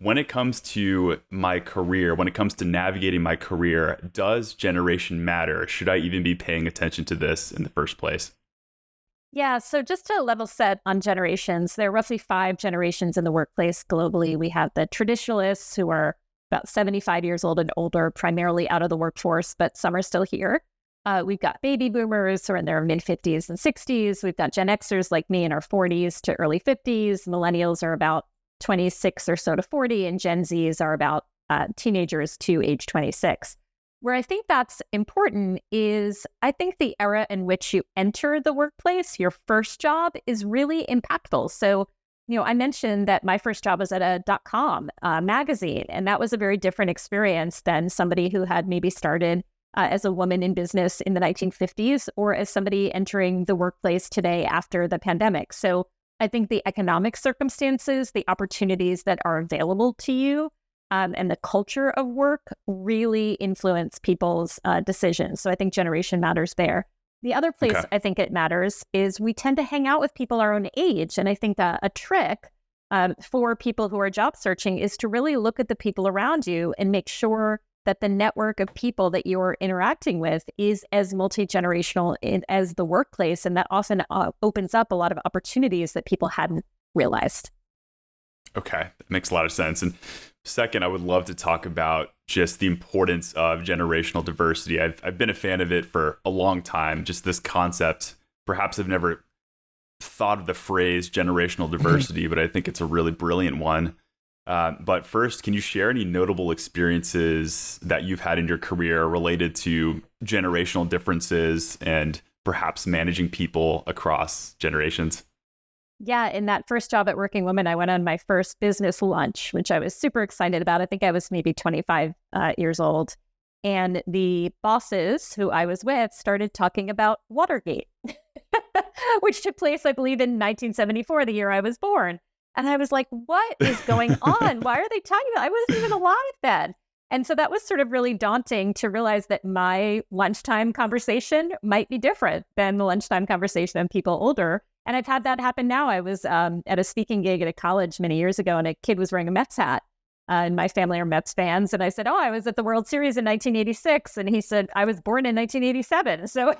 when it comes to my career, when it comes to navigating my career, does generation matter? Should I even be paying attention to this in the first place? Yeah, so just to level set on generations, there are roughly 5 generations in the workplace globally. We have the traditionalists who are about 75 years old and older, primarily out of the workforce, but some are still here. We've got baby boomers who are in their mid-50s and 60s. We've got Gen Xers like me in our 40s to early 50s. Millennials are about 26 or so to 40, and Gen Zs are about teenagers to age 26. Where I think that's important is I think the era in which you enter the workplace, your first job, is really impactful. So, I mentioned that my first job was at a .com magazine, and that was a very different experience than somebody who had maybe started as a woman in business in the 1950s or as somebody entering the workplace today after the pandemic. So I think the economic circumstances, the opportunities that are available to you, and the culture of work really influence people's decisions. So I think generation matters there. The other place I think it matters is we tend to hang out with people our own age. And I think a trick for people who are job searching is to really look at the people around you and make sure that the network of people that you're interacting with is as multi-generational as the workplace. And that often opens up a lot of opportunities that people hadn't realized. Okay, that makes a lot of sense. And second, I would love to talk about just the importance of generational diversity. I've been a fan of it for a long time, just this concept. Perhaps I've never thought of the phrase generational diversity, but I think it's a really brilliant one. But first, can you share any notable experiences that you've had in your career related to generational differences and perhaps managing people across generations? Yeah, in that first job at Working Woman, I went on my first business lunch, which I was super excited about. I think I was maybe 25 years old. And the bosses who I was with started talking about Watergate, which took place, I believe, in 1974, the year I was born. And I was like, what is going on? Why are they talking about it? I wasn't even alive then. And so that was sort of really daunting to realize that my lunchtime conversation might be different than the lunchtime conversation of people older. And I've had that happen now. I was at a speaking gig at a college many years ago, and a kid was wearing a Mets hat. And my family are Mets fans. And I said, I was at the World Series in 1986. And he said, I was born in 1987. So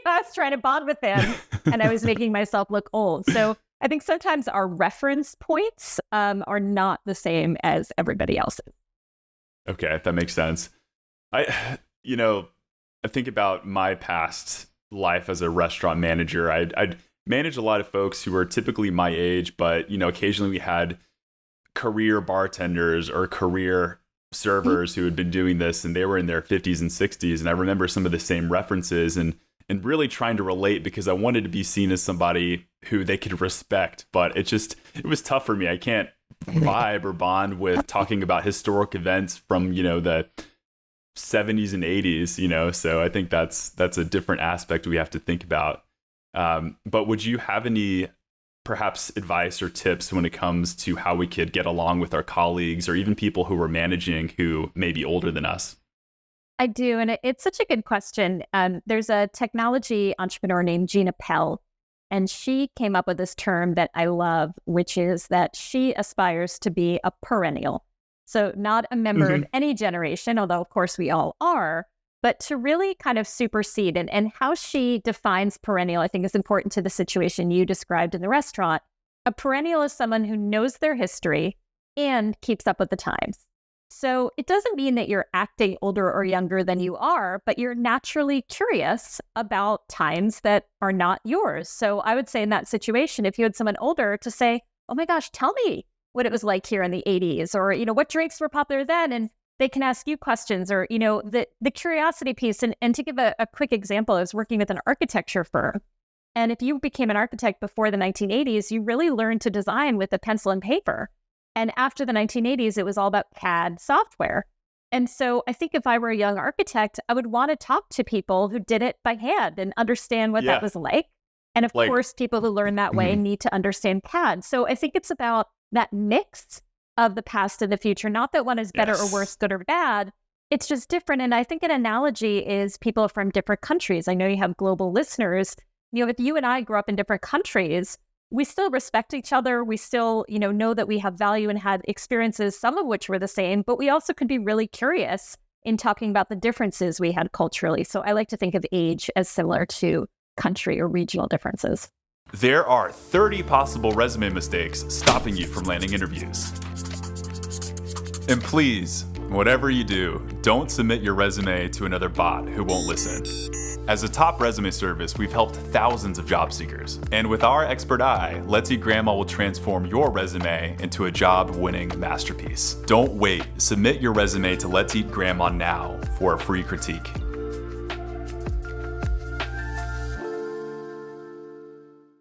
I was trying to bond with him, and I was making myself look old. So I think sometimes our reference points are not the same as everybody else's. Okay, that makes sense. I think about my past life as a restaurant manager. I'd manage a lot of folks who were typically my age, but occasionally we had career bartenders or career servers who had been doing this, and they were in their 50s and 60s. And I remember some of the same references and really trying to relate because I wanted to be seen as somebody who they could respect. But it was tough for me. I can't vibe or bond with talking about historic events from, the 70s and 80s, so I think that's a different aspect we have to think about. But would you have any perhaps advice or tips when it comes to how we could get along with our colleagues or even people who we're managing who may be older than us? I do. And it's such a good question. There's a technology entrepreneur named Gina Pell, and she came up with this term that I love, which is that she aspires to be a perennial. So not a member of any generation, although of course we all are, but to really kind of supersede. And how she defines perennial, I think, is important to the situation you described in the restaurant. A perennial is someone who knows their history and keeps up with the times. So it doesn't mean that you're acting older or younger than you are, but you're naturally curious about times that are not yours. So I would say in that situation, if you had someone older to say, oh my gosh, tell me what it was like here in the 80s, or, what drinks were popular then, and they can ask you questions, or, the curiosity piece. And to give a quick example, I was working with an architecture firm. And if you became an architect before the 1980s, you really learned to design with a pencil and paper. And after the 1980s, it was all about CAD software. And so I think if I were a young architect, I would want to talk to people who did it by hand and understand what that was like. And of course, people who learn that way need to understand CAD. So I think it's about that mix of the past and the future, not that one is better or worse, good or bad. It's just different. And I think an analogy is people from different countries. I know you have global listeners. If you and I grew up in different countries, we still respect each other. We still, know that we have value and had experiences, some of which were the same, but we also could be really curious in talking about the differences we had culturally. So I like to think of age as similar to country or regional differences. There are 30 possible resume mistakes stopping you from landing interviews. And please, whatever you do, don't submit your resume to another bot who won't listen. As a top resume service, we've helped thousands of job seekers. And with our expert eye, Let's Eat Grandma will transform your resume into a job-winning masterpiece. Don't wait. Submit your resume to Let's Eat Grandma now for a free critique.